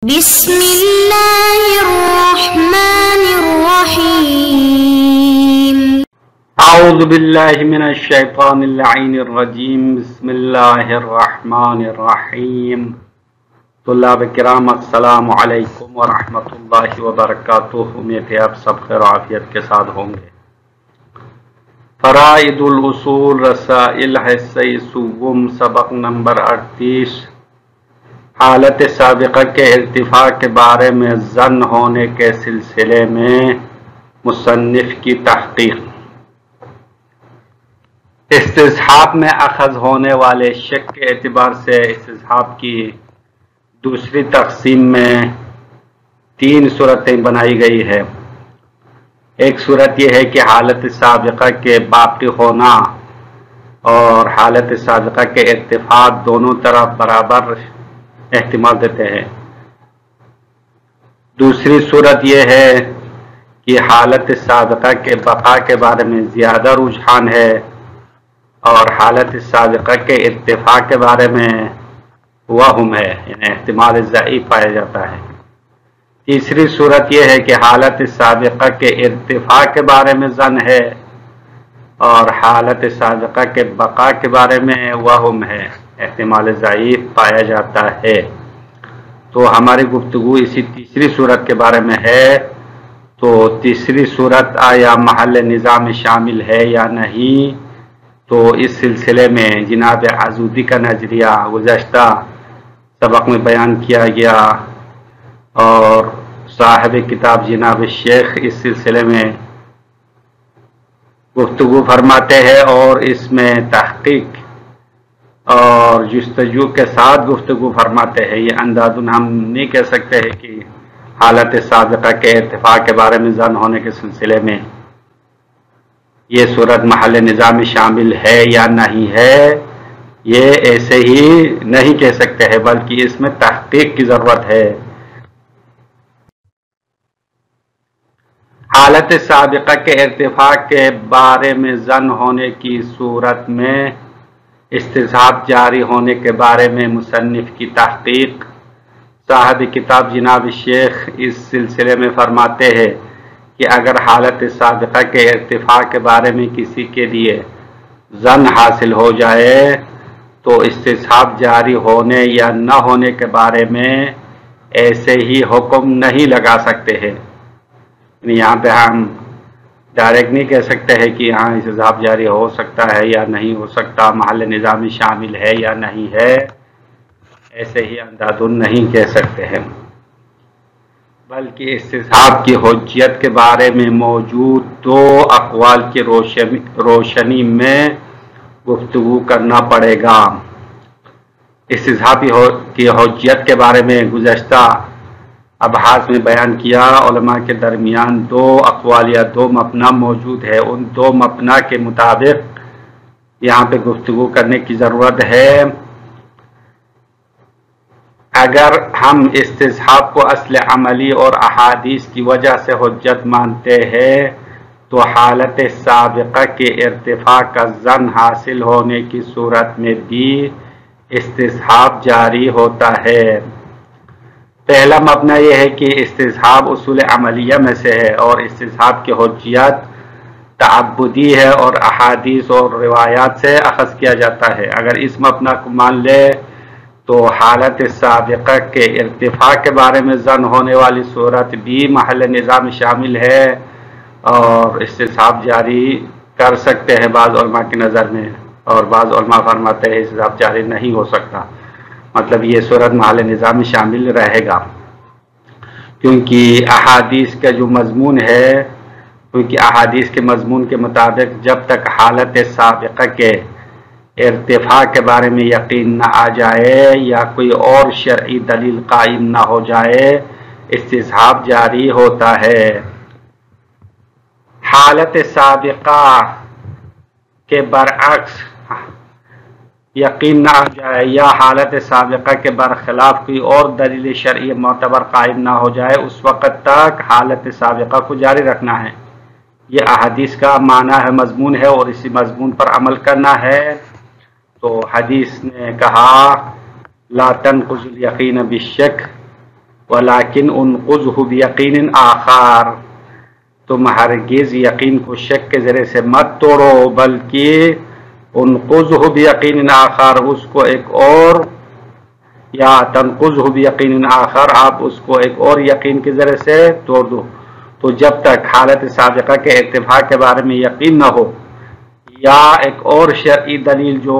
بسم اللہ الرحمن الرحیم اعوذ باللہ من الشیطان اللعین الرجیم بسم اللہ الرحمن الرحیم طلاب کرام السلام علیکم ورحمۃ اللہ وبرکاتہ۔ امید ہے آپ سب خیر و عافیت کے ساتھ ہوں گے۔ فرائض الاصول رسائل حصہ سوم سبق نمبر 38 حالت سابقہ کے ارتفاع کے بارے میں ظن ہونے کے سلسلے میں مصنف کی تحقیق۔ استصحاب میں اخذ ہونے والے شک کے اعتبار سے استصحاب کی دوسری تقسیم میں 3 صورتیں بنائی گئی ہے۔ ایک صورت یہ ہے کہ حالت سابقہ کے باقی ہونا اور حالت سابقہ کے ارتفاع دونوں طرف برابر احتمال دیتے ہیں۔ دوسری صورت یہ ہے کہ حالت سابقہ کے بقا کے بارے میں زیادہ رجحان ہے اور حالت سابقہ کے ارتفاع کے بارے میں وہم ہے، یعنی احتمال ضعیف پایا جاتا ہے۔ تیسری صورت یہ ہے کہ حالت سابقہ کے ارتفاع کے بارے میں ظن ہے اور حالت سابقہ کے بقا کے بارے میں وہم ہے، احتمال ضعیف پایا جاتا ہے۔ تو ہماری گفتگو اسی تیسری صورت کے بارے میں ہے۔ تو تیسری صورت آیا محل نظام شامل ہے یا نہیں؟ تو اس سلسلے میں جناب عزودی کا نظریہ گزشتہ سبق میں بیان کیا گیا اور صاحب کتاب جناب شیخ اس سلسلے میں گفتگو فرماتے ہیں اور اس میں تحقیق اور جستجو کے ساتھ گفتگو فرماتے ہیں۔ یہ اندازن ہم نہیں کہہ سکتے ہیں کہ حالت سابقہ کے ارتفاع کے بارے میں ظن ہونے کے سلسلے میں یہ صورت محل نظام شامل ہے یا نہیں ہے، یہ ایسے ہی نہیں کہہ سکتے ہیں بلکہ اس میں تحقیق کی ضرورت ہے۔ حالت سابقہ کے ارتفاع کے بارے میں ظن ہونے کی صورت میں استصحاب جاری ہونے کے بارے میں مصنف کی تحقیق۔ صاحب کتاب جناب شیخ اس سلسلے میں فرماتے ہیں کہ اگر حالت سابقہ کے ارتفاع کے بارے میں کسی کے لیے ظن حاصل ہو جائے تو استصحاب جاری ہونے یا نہ ہونے کے بارے میں ایسے ہی حکم نہیں لگا سکتے ہیں۔ یہاں پہ ہم ڈائریکٹ نہیں کہہ سکتے ہیں کہ ہاں استصحاب جاری ہو سکتا ہے یا نہیں ہو سکتا، محل نظامی شامل ہے یا نہیں ہے، ایسے ہی اندازن نہیں کہہ سکتے ہیں، بلکہ استصحاب کی حجیت کے بارے میں موجود 2 اقوال کی روشنی میں گفتگو کرنا پڑے گا۔ استصحاب کی حجیت کے بارے میں گزشتہ ابحاث میں بیان کیا، علماء کے درمیان 2 اقوال یا 2 مبنا موجود ہے۔ ان 2 مبنا کے مطابق یہاں پہ گفتگو کرنے کی ضرورت ہے۔ اگر ہم استصحاب کو اصل عملی اور احادیث کی وجہ سے حجت مانتے ہیں تو حالت سابقہ کے ارتفاع کا ظن حاصل ہونے کی صورت میں بھی استصحاب جاری ہوتا ہے۔ پہلا مبنا یہ ہے کہ استصحاب اصول عملیہ میں سے ہے اور استصحاب کی حجیت تعبدی ہے اور احادیث اور روایات سے اخذ کیا جاتا ہے۔ اگر اس مبنا کو مان لے تو حالت سابقہ کے ارتفاع کے بارے میں ظن ہونے والی صورت بھی محل نظام شامل ہے اور استصحاب جاری کر سکتے ہیں بعض علماء کی نظر میں، اور بعض علماء فرماتے ہیں استصحاب جاری نہیں ہو سکتا، مطلب یہ صورت محل نظام شامل رہے گا، کیونکہ احادیث کا جو مضمون ہے، کیونکہ احادیث کے مضمون کے مطابق جب تک حالت سابقہ کے ارتفاع کے بارے میں یقین نہ آ جائے یا کوئی اور شرعی دلیل قائم نہ ہو جائے استصحاب جاری ہوتا ہے۔ حالت سابقہ کے برعکس یقین نہ آ جائے یا حالت سابقہ کے برخلاف کوئی اور دلیل شرعی معتبر قائم نہ ہو جائے اس وقت تک حالت سابقہ کو جاری رکھنا ہے۔ یہ احادیث کا معنی ہے، مضمون ہے اور اسی مضمون پر عمل کرنا ہے۔ تو حدیث نے کہا لا تنقض الیقین بالشک ولیکن انقضہ بیقین آخر، تم ہرگز یقین کو شک کے ذریعے سے مت توڑو، بلکہ انقضہ بیقین آخر، اس کو ایک اور، یا تنقضہ بیقین آخر، آپ اس کو ایک اور یقین کے ذریعے سے توڑ دو۔ تو جب تک حالت سابقہ کے ارتفاع کے بارے میں یقین نہ ہو یا ایک اور شرعی دلیل جو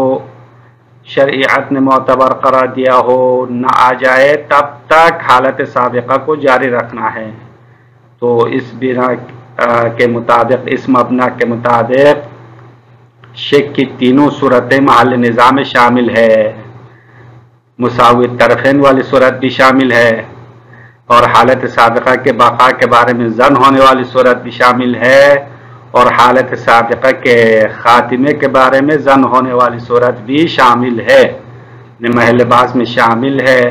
شریعت نے معتبر قرار دیا ہو نہ آ جائے، تب تک حالت سابقہ کو جاری رکھنا ہے۔ تو اس بنا کے مطابق، اس مبنا کے مطابق شک کی تینوں صورتیں محل نزاع میں شامل ہے، مساوی طرفین والی صورت بھی شامل ہے، اور حالت سابقہ کے بقا کے بارے میں ظن ہونے والی صورت بھی شامل ہے، اور حالت سابقہ کے خاتمے کے بارے میں ظن ہونے والی صورت بھی شامل ہے، محل بحث میں شامل ہے۔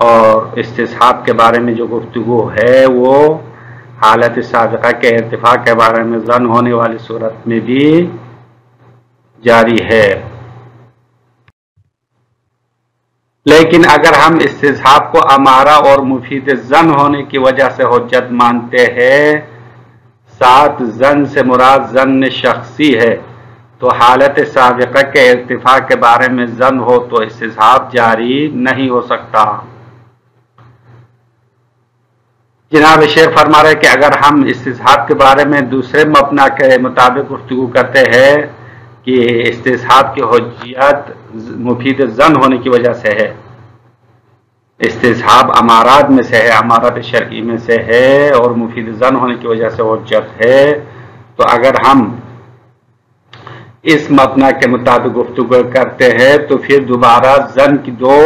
اور استصحاب کے بارے میں جو گفتگو ہے وہ حالت سابقہ کے ارتفاع کے بارے میں ظن ہونے والی صورت میں بھی جاری ہے۔ لیکن اگر ہم استصحاب کو امارہ اور مفید ظن ہونے کی وجہ سے حجت مانتے ہیں، ساتھ ظن سے مراد ظن شخصی ہے، تو حالت سابقہ کے ارتفاع کے بارے میں ظن ہو تو استصحاب جاری نہیں ہو سکتا۔ جناب شیخ فرما رہے کہ اگر ہم استصحاب کے بارے میں دوسرے مبنا کے مطابق گفتگو کرتے ہیں کہ استصحاب کی حجیت مفید ظن ہونے کی وجہ سے ہے، استصحاب امارات میں سے ہے، امارات شرعی میں سے ہے، اور مفید ظن ہونے کی وجہ سے حجت ہے، تو اگر ہم اس مبنا کے مطابق گفتگو کرتے ہیں تو پھر دوبارہ ظن کی دو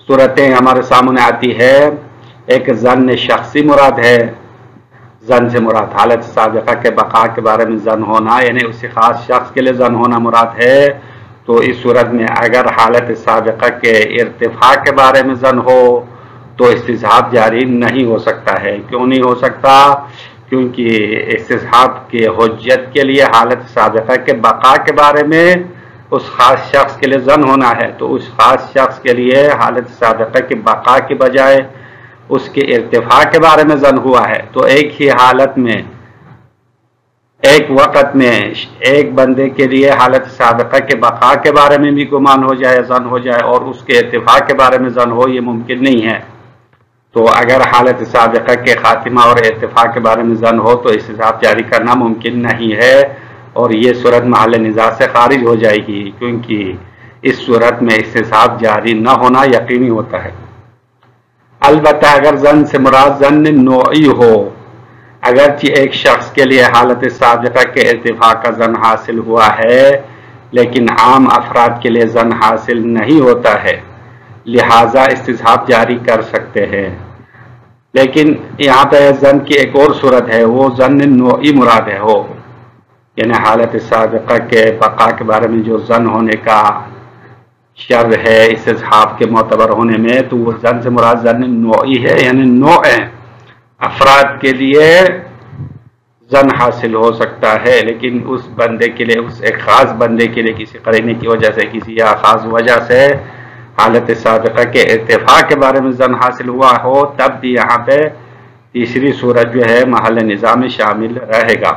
صورتیں ہمارے سامنے آتی ہے۔ ایک ظن شخصی مراد ہے، ظن سے مراد حالت سابقہ کے بقا کے بارے میں ظن ہونا، یعنی اسی خاص شخص کے لیے ظن ہونا مراد ہے۔ تو اس صورت میں اگر حالت سابقہ کے ارتفاع کے بارے میں ظن ہو تو استصحاب جاری نہیں ہو سکتا ہے۔ کیوں نہیں ہو سکتا؟ کیونکہ استصحاب کی حجت کے لیے حالت سابقہ کے بقا کے بارے میں اس خاص شخص کے لیے ظن ہونا ہے، تو اس خاص شخص کے لیے حالت سابقہ کی بقا کے بجائے اس کے ارتفاع کے بارے میں ظن ہوا ہے۔ تو ایک ہی حالت میں، ایک وقت میں ایک بندے کے لیے حالت سابقہ کے بقا کے بارے میں بھی گمان ہو جائے، ظن ہو جائے، اور اس کے ارتفاع کے بارے میں ظن ہو، یہ ممکن نہیں ہے۔ تو اگر حالت سابقہ کے خاتمہ اور ارتفاع کے بارے میں ظن ہو تو استصحاب جاری کرنا ممکن نہیں ہے، اور یہ صورت محل نزاع سے خارج ہو جائے گی، کیونکہ اس صورت میں استصحاب جاری نہ ہونا یقینی ہوتا ہے۔ البتہ اگر ظن سے مراد ظن نوعی ہو، اگرچہ ایک شخص کے لیے حالت سابقہ کے ارتفاع کا ظن حاصل ہوا ہے لیکن عام افراد کے لیے ظن حاصل نہیں ہوتا ہے، لہذا استصحاب جاری کر سکتے ہیں۔ لیکن یہاں پہ ظن کی ایک اور صورت ہے، وہ ظن نوعی مراد ہے، ہو یعنی حالت سابقہ کے بقا کے بارے میں جو ظن ہونے کا شرط ہے استصحاب کے معتبر ہونے میں، تو وہ ظن سے مراد ظن نوعی ہے، یعنی نوع افراد کے لیے ظن حاصل ہو سکتا ہے، لیکن اس بندے کے لیے، اس ایک خاص بندے کے لیے کسی قرینے کی وجہ سے، کسی یا خاص وجہ سے حالت سابقہ کے ارتفاع کے بارے میں ظن حاصل ہوا ہو، تب بھی یہاں پہ تیسری صورت جو ہے محل نزاع میں شامل رہے گا۔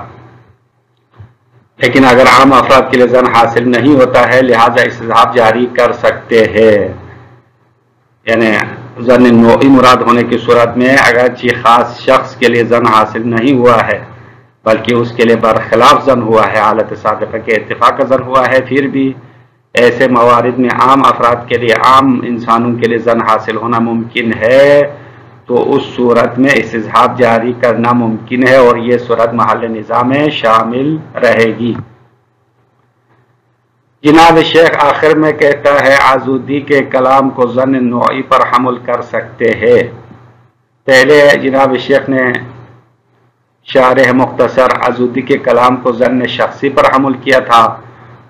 لیکن اگر عام افراد کے لیے ظن حاصل نہیں ہوتا ہے، لہذا استصحاب جاری کر سکتے ہیں، یعنی ظن نوعی مراد ہونے کی صورت میں اگرچہ خاص شخص کے لیے ظن حاصل نہیں ہوا ہے بلکہ اس کے لیے برخلاف ظن ہوا ہے، حالت سابقہ کے ارتفاع کا ظن ہوا ہے، پھر بھی ایسے موارد میں عام افراد کے لیے، عام انسانوں کے لیے ظن حاصل ہونا ممکن ہے، تو اس صورت میں استصحاب جاری کرنا ممکن ہے، اور یہ صورت محل نزاع میں شامل رہے گی۔ جناب شیخ آخر میں کہتا ہے آزودی کے کلام کو ظن نوعی پر حمل کر سکتے ہیں۔ پہلے جناب شیخ نے شارح مختصر آزودی کے کلام کو ظن شخصی پر حمل کیا تھا،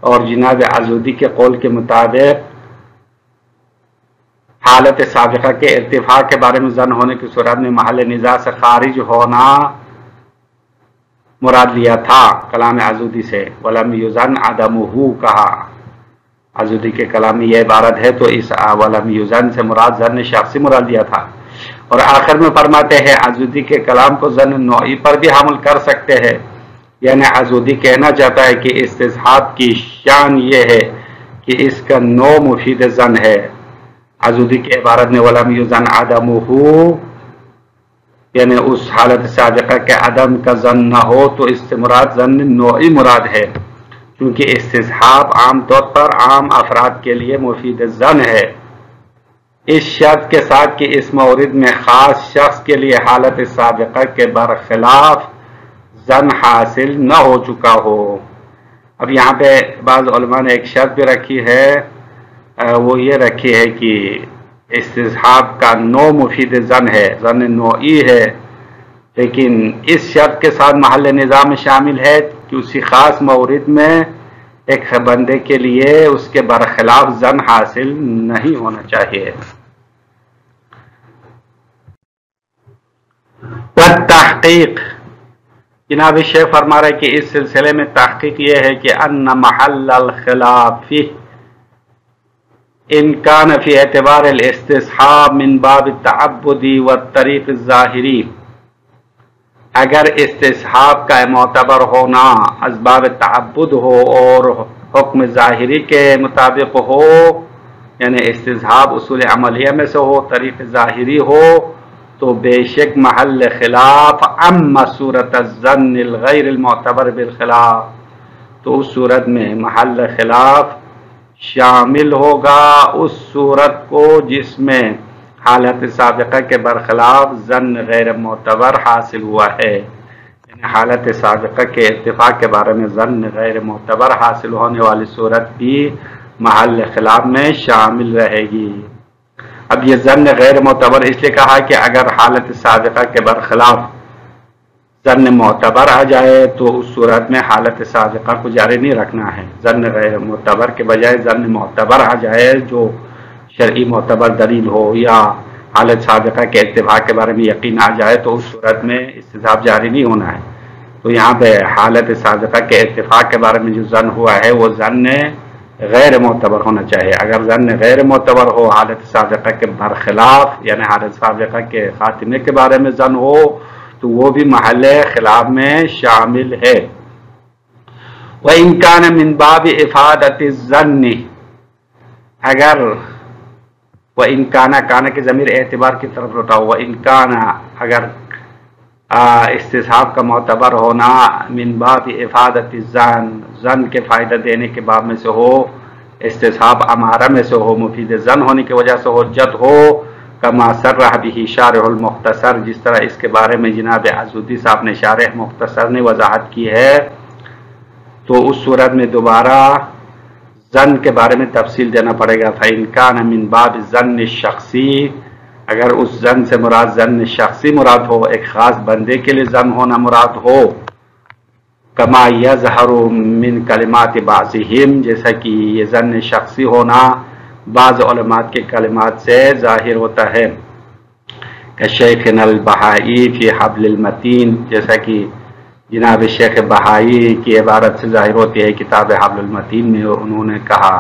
اور جناب آزودی کے قول کے مطابق حالت سابقہ کے ارتفاع کے بارے میں ظن ہونے کی صورت میں محل نزاع سے خارج ہونا مراد لیا تھا کلام آزودی سے، وَلَمْ يُظَنْ عَدَمُهُ کہا۔ آزودی کے کلام میں یہ عبارت ہے، تو اس وَلَمْ يُظَنْ سے مراد ظن شخصی مراد لیا تھا۔ اور آخر میں فرماتے ہیں عضدی کے کلام کو ظن نوعی پر بھی حمل کر سکتے ہیں، یعنی عضدی کہنا چاہتا ہے کہ استصحاب کی شان یہ ہے کہ اس کا نو مفید ظن ہے۔ عضدی کی عبارت میں وَلَمْ يُظَنْ عَدَمُهُ، یعنی اس حالت سابقہ کے عدم کا ظن نہ ہو، تو اس سے مراد ظن نوعی مراد ہے، کیونکہ استصحاب عام طور پر عام افراد کے لیے مفید ظن ہے، اس شرط کے ساتھ کہ اس مورد میں خاص شخص کے لیے حالت سابقہ کے برخلاف ظن حاصل نہ ہو چکا ہو۔ اب یہاں پہ بعض علماء نے ایک شرط بھی رکھی ہے، وہ یہ رکھی ہے کہ استصحاب کا نو مفید ظن ہے، ظن نوعی ہے، لیکن اس شرط کے ساتھ محل نزاع میں شامل ہے کہ اسی خاص مورد میں ایک بندے کے لیے اس کے برخلاف ظن حاصل نہیں ہونا چاہیے۔ تحقیق، جناب شیخ فرما رہے کہ اس سلسلے میں تحقیق یہ ہے کہ ان محل الخلاف ان کان فی اعتبار الاستصحاب من باب التعبد والطریق الظاہری، اگر استصحاب کا معتبر ہونا اسباب تعبد ہو اور حکم ظاہری کے مطابق ہو، یعنی استصحاب اصول عملیہ میں سے ہو، طریق ظاہری ہو، تو بے شک محل خلاف اما صورت الظن الغیر المعتبر بالخلاف، تو اس صورت میں محل خلاف شامل ہوگا اس صورت کو جس میں حالت سابقہ کے برخلاف ظن غیر معتبر حاصل ہوا ہے، یعنی حالت سابقہ کے اتفاق کے بارے میں ظن غیر معتبر حاصل ہونے والی صورت بھی محل خلاف میں شامل رہے گی۔ اب یہ ظن غیر معتبر اس لیے کہا کہ اگر حالت سابقہ کے برخلاف ظن معتبر آ جائے تو اس صورت میں حالت سابقہ کو جاری نہیں رکھنا ہے، ظن غیر معتبر کے بجائے ظن معتبر آ جائے جو شرعی معتبر دلیل ہو، یا حالت سابقہ کے اتفاق کے بارے میں یقین آ جائے تو اس صورت میں استصحاب جاری نہیں ہونا ہے۔ تو یہاں پہ حالت سابقہ کے اتفاق کے بارے میں جو ظن ہوا ہے وہ ظن غیر معتبر ہونا چاہیے۔ اگر ظن غیر معتبر ہو حالت سابقہ کے برخلاف، یعنی حالت سابقہ کے خاتمے کے بارے میں ظن ہو، تو وہ بھی محل خلاف میں شامل ہے۔ وَإِنْ كَانَ مِنْ بَابِ إِفَادَةِ الظَّنِّ، اگر وَإِنْ كَانَ کی ضمیر اعتبار کی طرف لوٹاؤ، وَإِنْ كَانَ اگر استصحاب کا معتبر ہونا من باب افادت الظن، ظن کے فائدہ دینے کے باب میں سے ہو، استصحاب امارہ میں سے ہو، مفید ظن ہونے کی وجہ سے حجت ہو، کما صرح به شارح المختصر، جس طرح اس کے بارے میں جناب عضدی صاحب نے شارح مختصر نے وضاحت کی ہے، تو اس صورت میں دوبارہ ظن کے بارے میں تفصیل دینا پڑے گا۔ فإن كان من باب الظن الشخصی، اگر اس ظن سے مراد ظن شخصی مراد ہو، ایک خاص بندے کے لیے ظن ہونا مراد ہو، کما یظہر من کلمات بعضهم، جیسا کہ یہ ظن شخصی ہونا بعض علماء کے کلمات سے ظاہر ہوتا ہے، کشیخنا البہائی فی حبل المتین، جیسا کہ جناب شیخ بہائی کی عبارت سے ظاہر ہوتی ہے کتاب حبل المتین میں، انہوں نے کہا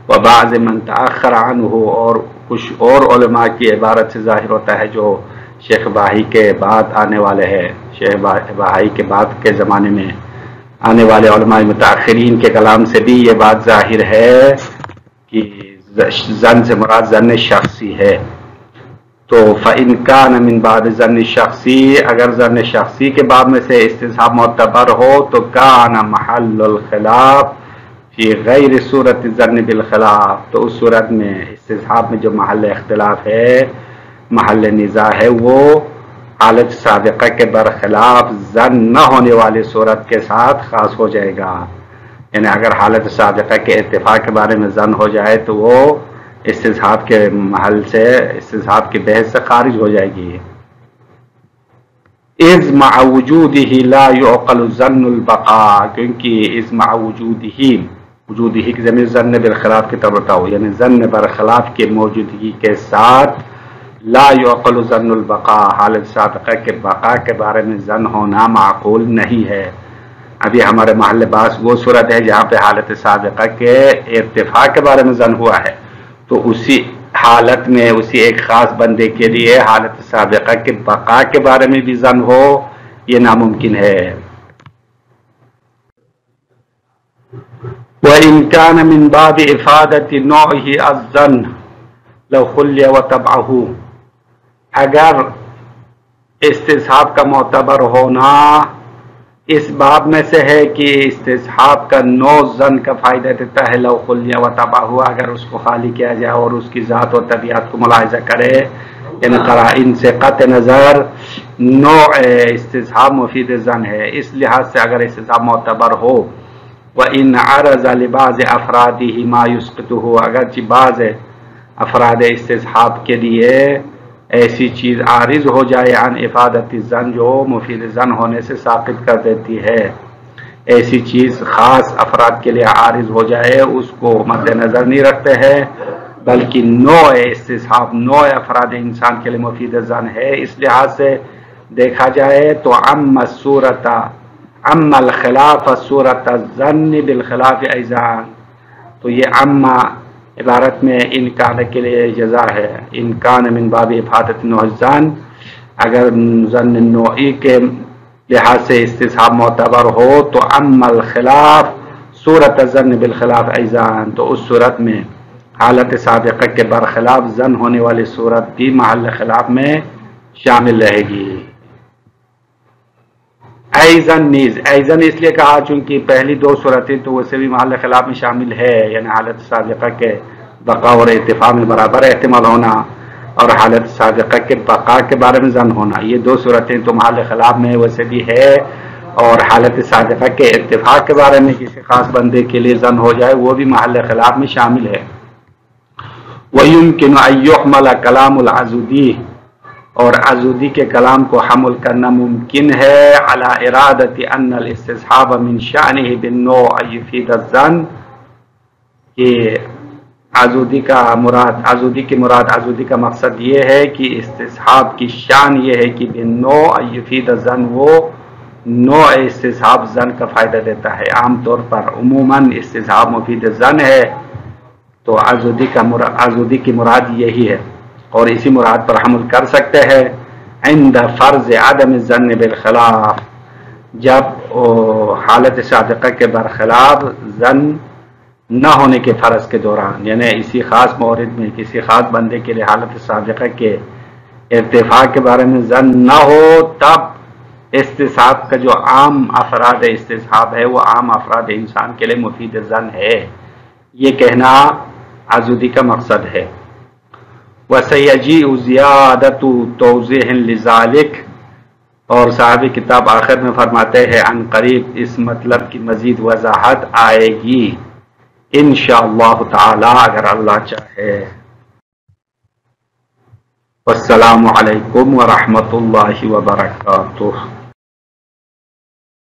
وبعض من تأخر عنہ، اور کچھ اور علماء کی عبارت سے ظاہر ہوتا ہے جو شیخ بہائی کے بعد آنے والے ہیں، شیخ بہائی کے بعد کے زمانے میں آنے والے علماء متاخرین کے کلام سے بھی یہ بات ظاہر ہے کہ ظن سے مراد ظن شخصی ہے۔ تو فإن كان من باب ظن شخصی، اگر ظن شخصی کے باب میں سے استصحاب معتبر ہو تو کان محل الخلاف فی غیر صورت ظن بالخلاف، تو اس صورت میں استصحاب میں جو محل اختلاف ہے، محل نزاع ہے، وہ حالت سابقہ کے برخلاف ظن نہ ہونے والی صورت کے ساتھ خاص ہو جائے گا، یعنی اگر حالت سابقہ کے اتفاق کے بارے میں ظن ہو جائے تو وہ استصحاب کے محل سے، استصحاب کی بحث سے خارج ہو جائے گی۔ اذ مع وجودہ لا يعقل ظن البقاء، کیونکہ اذ مع وجودہ کی ضمیر ظن بالخلاف کی طرف اٹھاؤ، یعنی ظن برخلاف کی موجودگی کے ساتھ لا يعقل ظن البقاء، حالت سابقہ کے بقاء کے بارے میں ظن ہونا معقول نہیں ہے۔ ابھی ہمارے محل باس وہ صورت ہے جہاں پہ حالت سابقہ کے ارتفاع کے بارے میں ظن ہوا ہے، تو اسی حالت میں اسی ایک خاص بندے کے لیے حالت سابقہ کے بقا کے بارے میں بھی ظن ہو، یہ ناممکن ہے۔ وَإِنْ كَانَ مِنْ بَابِ إِفَادَةِ نَوْعِهِ الظَّنُّ لَوْ خُلِّيَ وَتَبْعَهُ، اگر استصحاب کا معتبر ہونا اس باب میں سے ہے کہ استصحاب کا نوع ظن کا فائدہ دیتا ہے، لو خلیہ و تباہ، اگر اس کو خالی کیا جائے اور اس کی ذات و طبیعت کو ملاحظہ کرے، یعنی قرائن سے قطع نظر نوع استصحاب مفید ظن ہے۔ اس لحاظ سے اگر استصحاب معتبر ہو، وَإِنْ عَرَضَ لِبَعْضِ أَفْرَادِهِ مَا يُسْقِطُهُ، اگرچہ بعض افراد استصحاب کے لیے ایسی چیز عارض ہو جائے عن افادت الظن، جو مفید ظن ہونے سے ساقط کر دیتی ہے، ایسی چیز خاص افراد کے لیے عارض ہو جائے، اس کو مد نظر نہیں رکھتے ہیں، بلکہ نوع استصحاب نوع افراد انسان کے لیے مفید ظن ہے، اس لحاظ سے دیکھا جائے تو عم الخلاف صورت الظن بالخلاف ایضاً، تو یہ عمّ عبارت میں انکان کے لیے جزا ہے، انکان من باب افادت نوع الظن، اگر ظن نوعی کے لحاظ سے استصحاب معتبر ہو تو عم الخلاف صورت الظن بالخلاف ایضاً، تو اس صورت میں حالت سابقہ کے برخلاف ظن ہونے والی صورت بھی محل خلاف میں شامل رہے گی۔ ایضاً نیز، ایضاً اس لیے کہا چونکہ پہلی دو صورتیں تو اسے بھی محل خلاف میں شامل ہے، یعنی حالت سابقہ کے بقا اور ارتفاع میں برابر احتمال ہونا اور حالت سابقہ کے بقا کے بارے میں ظن ہونا، یہ دو صورتیں تو محل خلاف میں ویسے بھی ہے، اور حالت سابقہ کے ارتفاع کے بارے میں کسی خاص بندے کے لیے ظن ہو جائے وہ بھی محل خلاف میں شامل ہے۔ وَيُمْكِنُ أَن يُحْمَلَ كَلَامُ الْعَضُدِيِّ، اور عضودی کے کلام کو حمل کرنا ممکن ہے علی ارادت ان الاستصحاب من شأنه بالنوع يفید الظن، کہ عضودی کا مقصد یہ ہے کہ استصحاب کی شان یہ ہے کہ بالنوع يفید الظن، وہ نوع استصحاب ظن کا فائدہ دیتا ہے۔ عام طور پر عموماً استصحاب مفید ظن ہے، تو عضودی کی مراد یہی ہے، اور اسی مراد پر حمل کر سکتے ہیں عند فرض عدم الظن بالخلاف، جب حالت سابقہ کے برخلاف ظن نہ ہونے کے فرض کے دوران، یعنی اسی خاص مورد میں کسی خاص بندے کے لیے حالت سابقہ کے ارتفاع کے بارے میں ظن نہ ہو، تب استصحاب کا جو عام افراد استصحاب ہے وہ عام افراد انسان کے لیے مفید ظن ہے، یہ کہنا عضودی کا مقصد ہے۔ وَسَيَجِيءُ زِيَادَةُ تَوْضِيحٍ لِذَلِكَ، اور صاحب کتاب آخر میں فرماتے ہیں عن قریب اس مطلب کی مزید وضاحت آئے گی انشاءاللہ تعالی، اگر اللہ چاہے۔ والسلام علیکم ورحمۃ اللہ وبرکاتہ۔